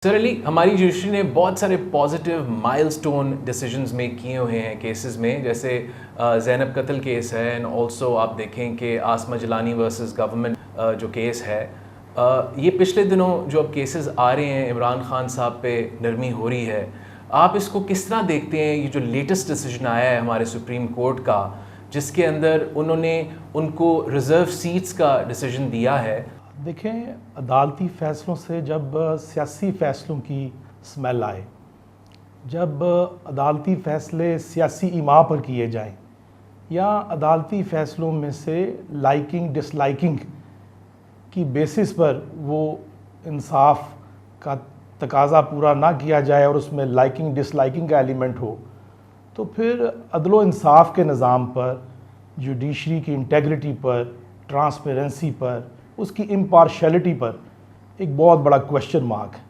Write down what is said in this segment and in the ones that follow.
سر علی، ہماری جوڈیشری نے بہت سارے پازیٹیو مائل سٹون ڈیسیجنز میک کیے ہوئے ہیں کیسز میں، جیسے زینب قتل کیس ہے، اینڈ آلسو آپ دیکھیں کہ آسمہ جلانی ورسز گورنمنٹ جو کیس ہے، یہ پچھلے دنوں جو اب کیسز آ رہے ہیں عمران خان صاحب پہ نرمی ہو رہی ہے، آپ اس کو کس طرح دیکھتے ہیں؟ یہ جو لیٹسٹ ڈیسیجن آیا ہے ہمارے سپریم کورٹ کا، جس کے اندر انہوں نے ان کو ریزرو سیٹس کا ڈیسیجن دیا ہے۔ دیکھیں، عدالتی فیصلوں سے جب سیاسی فیصلوں کی سمیل آئے، جب عدالتی فیصلے سیاسی ایما پر کیے جائیں یا عدالتی فیصلوں میں سے لائکنگ ڈس لائکنگ کی بیسس پر وہ انصاف کا تقاضا پورا نہ کیا جائے اور اس میں لائکنگ ڈس لائکنگ کا ایلیمنٹ ہو، تو پھر عدل و انصاف کے نظام پر، جوڈیشری کی انٹیگریٹی پر، ٹرانسپیرنسی پر، اس کی امپارشیلٹی پر ایک بہت بڑا کویشچن مارک ہے۔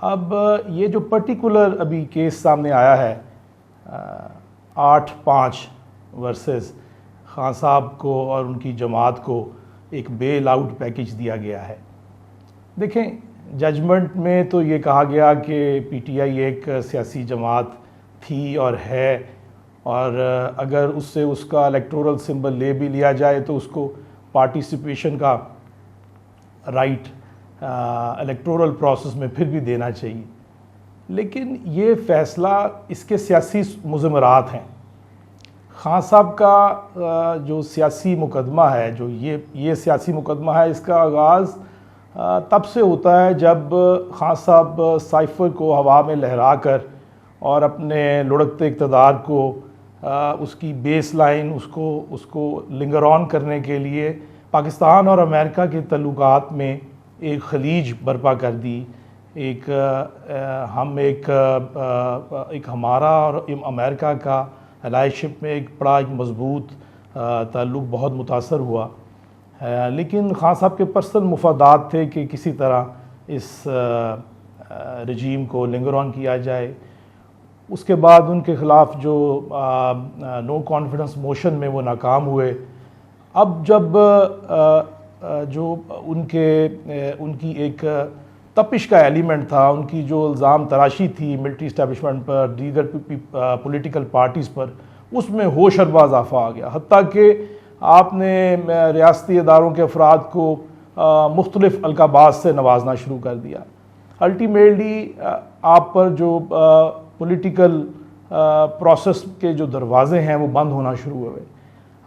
اب یہ جو پرٹیکولر ابھی کیس سامنے آیا ہے 8-5 ورسز خان صاحب کو اور ان کی جماعت کو ایک بیل آؤٹ پیکج دیا گیا ہے۔ دیکھیں، ججمنٹ میں تو یہ کہا گیا کہ پی ٹی آئی ایک سیاسی جماعت تھی اور ہے، اور اگر اس سے اس کا الیکٹورل سمبل لے بھی لیا جائے تو اس کو پارٹیسپیشن کا رائٹ الیکٹورل پروسیس میں پھر بھی دینا چاہیے۔ لیکن یہ فیصلہ اس کے سیاسی مضمرات ہیں۔ خان صاحب کا جو سیاسی مقدمہ ہے، جو یہ سیاسی مقدمہ ہے، اس کا آغاز تب سے ہوتا ہے جب خان صاحب سائفر کو ہوا میں لہرا کر اور اپنے لڑکتے اقتدار کو اس کی بیس لائن اس کو لنگر آن کرنے کے لیے پاکستان اور امریکہ کے تعلقات میں ایک خلیج برپا کر دی۔ ایک ہمارا اور امریکہ کا الائے شپ میں ایک بڑا مضبوط تعلق بہت متاثر ہوا، لیکن خان صاحب کے پرسنل مفادات تھے کہ کسی طرح اس رجیم کو لنگر آن کیا جائے۔ اس کے بعد ان کے خلاف جو نو کانفیڈنس موشن میں وہ ناکام ہوئے۔ اب جب جو ان کی ایک تپش کا ایلیمنٹ تھا، ان کی جو الزام تراشی تھی ملٹری اسٹیبلشمنٹ پر، دیگر پولیٹیکل پارٹیز پر، اس میں ہوش اربا اضافہ آ گیا، حتیٰ کہ آپ نے ریاستی اداروں کے افراد کو مختلف القابات سے نوازنا شروع کر دیا۔ الٹیمیٹلی آپ پر جو پولیٹیکل پروسیس کے جو دروازے ہیں وہ بند ہونا شروع ہوئے۔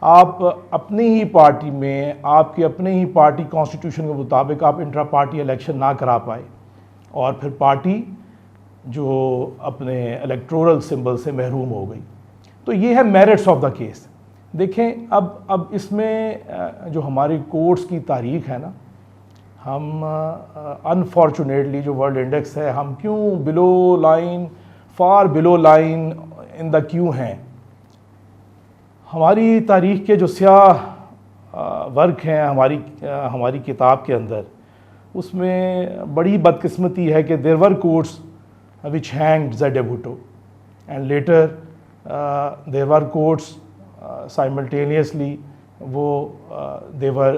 آپ اپنی ہی پارٹی میں، آپ کی اپنے ہی پارٹی کانسٹیٹیوشن کے مطابق آپ انٹرا پارٹی الیکشن نہ کرا پائے، اور پھر پارٹی جو اپنے الیکٹورل سمبل سے محروم ہو گئی۔ تو یہ ہے میرٹس آف دا کیس۔ دیکھیں، اب اس میں جو ہماری کورٹس کی تاریخ ہے نا، ہم انفارچونیٹلی جو ورلڈ انڈیکس ہے، ہم کیوں blue line, for blue line in the کیوں ہیں؟ ہماری تاریخ کے جو سیاہ ورق ہیں ہماری کتاب کے اندر، اس میں بڑی بدقسمتی ہے کہ there were courts which hanged Z Bhutto, and later there were courts simultaneously they were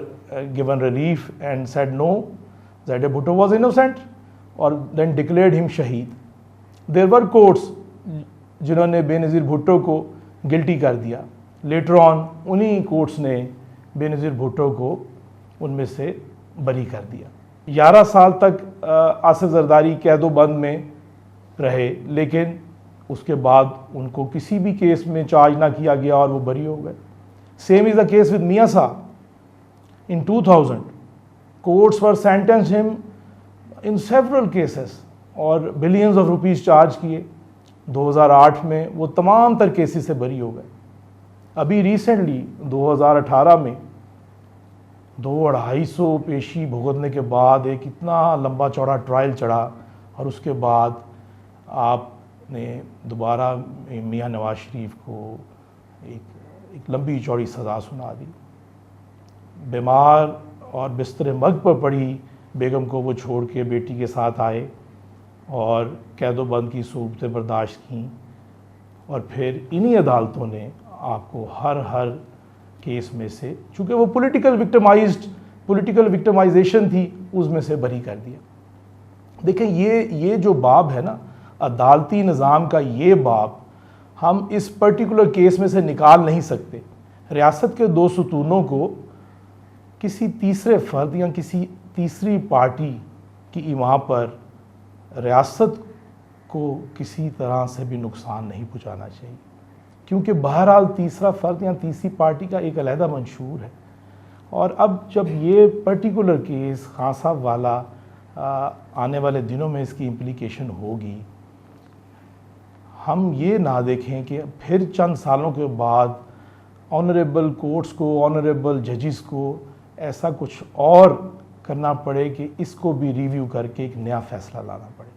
given relief and said no, Z Bhutto was innocent اور then declared him شہید۔ there were courts جنہوں نے بے نظیر بھٹو کو گلٹی کر دیا، لیٹر آن انہی کورٹس نے بے نظیر بھٹو کو ان میں سے بری کر دیا۔ 11 سال تک آصف زرداری قید و بند میں رہے، لیکن اس کے بعد ان کو کسی بھی کیس میں چارج نہ کیا گیا اور وہ بری ہو گئے۔ Same is the case with میاں صاحب۔ ان 2000 courts were sentenced him in several cases اور بلینز آف روپیز چارج کیے۔ 2008 میں وہ تمام تر کیسز سے بری ہو گئے۔ ابھی ریسنٹلی 2018 میں 200-250 پیشی بھگتنے کے بعد ایک اتنا لمبا چوڑا ٹرائل چڑھا، اور اس کے بعد آپ نے دوبارہ میاں نواز شریف کو ایک لمبی چوڑی سزا سنا دی۔ بیمار اور بستر مرگ پر پڑی بیگم کو وہ چھوڑ کے بیٹی کے ساتھ آئے اور قید و بند کی صورتیں برداشت کیں، اور پھر انہی عدالتوں نے آپ کو ہر کیس میں سے، چونکہ وہ پولیٹیکل وکٹمائزیشن تھی، اس میں سے بری کر دیا۔ دیکھیں یہ جو باب ہے نا عدالتی نظام کا، یہ باب ہم اس پرٹیکولر کیس میں سے نکال نہیں سکتے. ریاست کے دو ستونوں کو کسی تیسرے فرد یا کسی تیسری پارٹی کی ایما پر ریاست کو کسی طرح سے بھی نقصان نہیں پہنچانا چاہیے، کیونکہ بہرحال تیسرا فرد یا تیسری پارٹی کا ایک علیحدہ منشور ہے. اور اب جب یہ پرٹیکولر کیس خان صاحب والا آنے والے دنوں میں اس کی امپلیکیشن ہوگی، ہم یہ نہ دیکھیں کہ پھر چند سالوں کے بعد آنریبل کورٹس کو، آنریبل ججز کو ایسا کچھ اور کرنا پڑے کہ اس کو بھی ریویو کر کے ایک نیا فیصلہ لانا پڑے.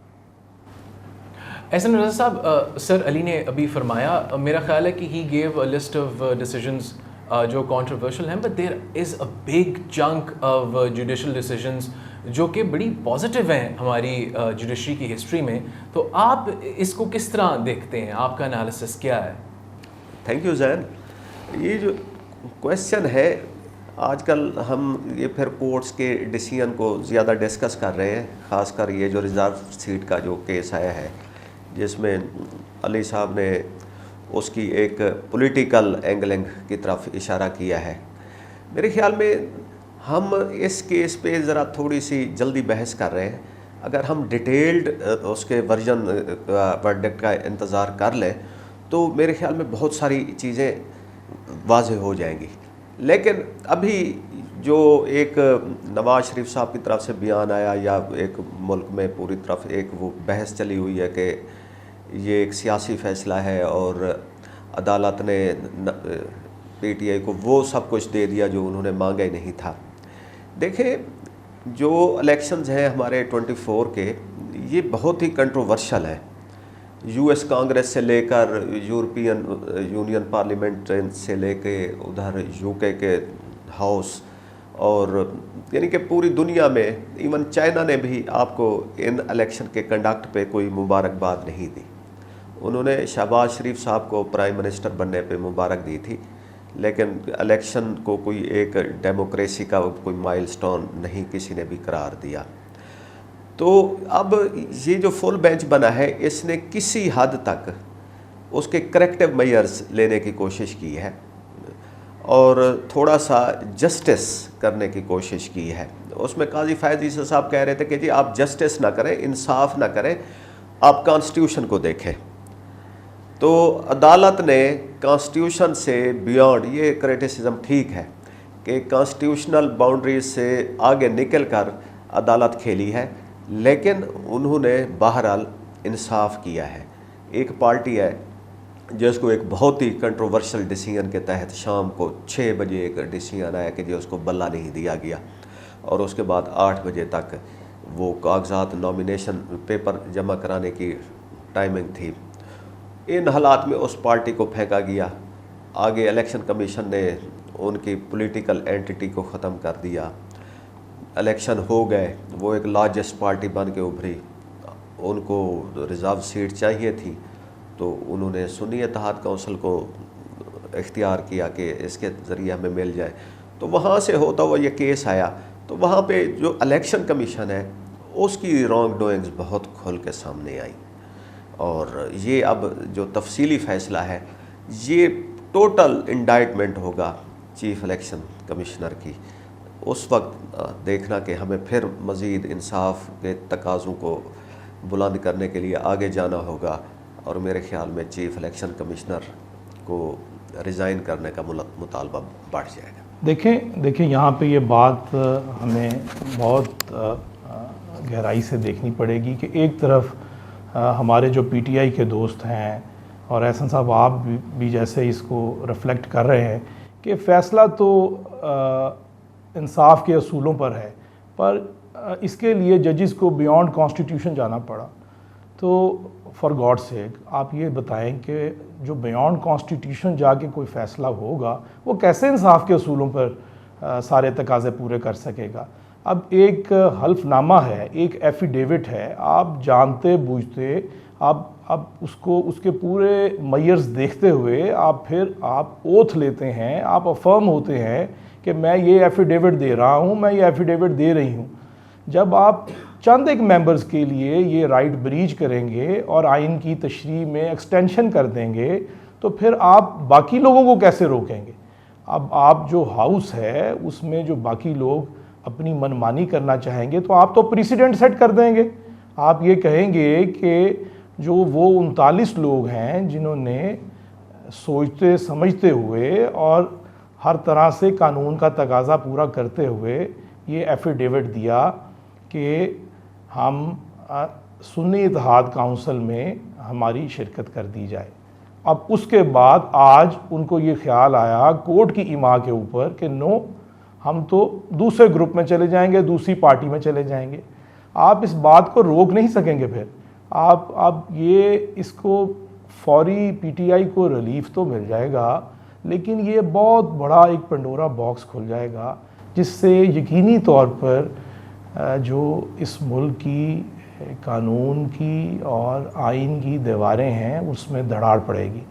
احسن رضا صاحب، سر علی نے ابھی فرمایا، میرا خیال ہے کہ he gave a list of decisions جو کنٹروورشل ہیں، but there is a big chunk of judicial decisions جو کہ بڑی پازیٹیو ہیں ہماری جوڈیشری کی ہسٹری میں. تو آپ اس کو کس طرح دیکھتے ہیں؟ آپ کا انالیسس کیا ہے؟ تھینک یو زین. یہ جو کویشچن ہے آج کل ہم یہ پھر کورٹس کے ڈیسیژن کو زیادہ ڈسکس کر رہے ہیں، خاص کر یہ جو ریزرو سیٹ کا جو کیس آیا ہے جس میں علی صاحب نے اس کی ایک پولیٹیکل اینگلنگ کی طرف اشارہ کیا ہے. میرے خیال میں ہم اس کیس پہ ذرا تھوڑی سی جلدی بحث کر رہے ہیں. اگر ہم ڈیٹیلڈ اس کے ورژن ورڈکٹ کا انتظار کر لیں تو میرے خیال میں بہت ساری چیزیں واضح ہو جائیں گی. لیکن ابھی جو ایک نواز شریف صاحب کی طرف سے بیان آیا، یا ایک ملک میں پوری طرف ایک وہ بحث چلی ہوئی ہے کہ یہ ایک سیاسی فیصلہ ہے اور عدالت نے پی ٹی آئی کو وہ سب کچھ دے دیا جو انہوں نے مانگا ہی نہیں تھا. دیکھیں، جو الیکشنز ہیں ہمارے 24 کے، یہ بہت ہی کنٹروورشل ہیں. یو ایس کانگریس سے لے کر یورپین یونین پارلیمنٹ سے لے کے ادھر یو کے ہاؤس، اور یعنی کہ پوری دنیا میں، ایون چائنا نے بھی آپ کو ان الیکشن کے کنڈکٹ پہ کوئی مبارکباد نہیں دی. انہوں نے شہباز شریف صاحب کو پرائم منسٹر بننے پہ مبارک دی تھی، لیکن الیکشن کو کوئی ایک ڈیموکریسی کا کوئی مائل سٹون نہیں کسی نے بھی قرار دیا. تو اب یہ جو فل بینچ بنا ہے، اس نے کسی حد تک اس کے کریکٹیو میئرز لینے کی کوشش کی ہے اور تھوڑا سا جسٹس کرنے کی کوشش کی ہے. اس میں قاضی فائز عیسی صاحب کہہ رہے تھے کہ جی آپ جسٹس نہ کریں، انصاف نہ کریں، آپ کانسٹیٹیوشن کو دیکھیں. تو عدالت نے کانسٹیٹیوشن سے بیانڈ، یہ کریٹیسزم ٹھیک ہے کہ کانسٹیٹیوشنل باؤنڈریز سے آگے نکل کر عدالت کھیلی ہے، لیکن انہوں نے بہرحال انصاف کیا ہے. ایک پارٹی ہے جس کو ایک بہت ہی کنٹروورشل ڈیسیژن کے تحت شام کو 6 بجے ایک ڈیسیژن آیا کہ جی اس کو بلہ نہیں دیا گیا، اور اس کے بعد 8 بجے تک وہ کاغذات نامینیشن پیپر جمع کرانے کی ٹائمنگ تھی. ان حالات میں اس پارٹی کو پھینکا گیا. آگے الیکشن کمیشن نے ان کی پولیٹیکل اینٹیٹی کو ختم کر دیا. الیکشن ہو گئے، وہ ایک لارجسٹ پارٹی بن کے ابھری. ان کو ریزرو سیٹ چاہیے تھی تو انہوں نے سنی اتحاد کونسل کو اختیار کیا کہ اس کے ذریعے ہمیں مل جائے. تو وہاں سے ہوتا ہوا یہ کیس آیا. تو وہاں پہ جو الیکشن کمیشن ہے اس کی رانگ ڈوئنگز بہت کھل کے سامنے آئی، اور یہ اب جو تفصیلی فیصلہ ہے یہ ٹوٹل انڈائٹمنٹ ہوگا چیف الیکشن کمشنر کی. اس وقت دیکھنا کہ ہمیں پھر مزید انصاف کے تقاضوں کو بلند کرنے کے لیے آگے جانا ہوگا، اور میرے خیال میں چیف الیکشن کمشنر کو ریزائن کرنے کا مطالبہ بڑھ جائے گا. دیکھیں یہاں پہ یہ بات ہمیں بہت گہرائی سے دیکھنی پڑے گی کہ ایک طرف ہمارے جو پی ٹی آئی کے دوست ہیں، اور احسن صاحب آپ بھی جیسے اس کو ریفلیکٹ کر رہے ہیں کہ فیصلہ تو انصاف کے اصولوں پر ہے، پر اس کے لیے ججز کو بیونڈ کانسٹیٹیوشن جانا پڑا. تو فار گاڈ سیک آپ یہ بتائیں کہ جو بیونڈ کانسٹیٹیوشن جا کے کوئی فیصلہ ہوگا وہ کیسے انصاف کے اصولوں پر سارے تقاضے پورے کر سکے گا؟ اب ایک حلف نامہ ہے، ایک ایفیڈیوٹ ہے، آپ جانتے بوجھتے آپ اس کے پورے میئرز دیکھتے ہوئے آپ اوتھ لیتے ہیں، آپ افرم ہوتے ہیں کہ میں یہ ایفیڈیوٹ دے رہا ہوں، میں یہ ایفیڈیوٹ دے رہی ہوں. جب آپ چند ایک ممبرز کے لیے یہ رائٹ بریچ کریں گے اور آئین کی تشریح میں ایکسٹینشن کر دیں گے تو پھر آپ باقی لوگوں کو کیسے روکیں گے؟ اب آپ جو ہاؤس ہے اس میں جو باقی لوگ اپنی منمانی کرنا چاہیں گے تو آپ تو پریسیڈنٹ سیٹ کر دیں گے. آپ یہ کہیں گے کہ جو وہ 39 لوگ ہیں جنہوں نے سوچتے سمجھتے ہوئے اور ہر طرح سے قانون کا تقاضا پورا کرتے ہوئے یہ ایفیڈیوٹ دیا کہ ہم سنی اتحاد کونسل میں ہماری شرکت کر دی جائے. اب اس کے بعد آج ان کو یہ خیال آیا کورٹ کی ایما کے اوپر کہ نو، ہم تو دوسرے گروپ میں چلے جائیں گے، دوسری پارٹی میں چلے جائیں گے. آپ اس بات کو روک نہیں سکیں گے. پھر آپ اب یہ اس کو فوری پی ٹی آئی کو ریلیف تو مل جائے گا، لیکن یہ بہت بڑا ایک پنڈورا باکس کھل جائے گا جس سے یقینی طور پر جو اس ملک کی قانون کی اور آئین کی دیواریں ہیں اس میں دراڑ پڑے گی.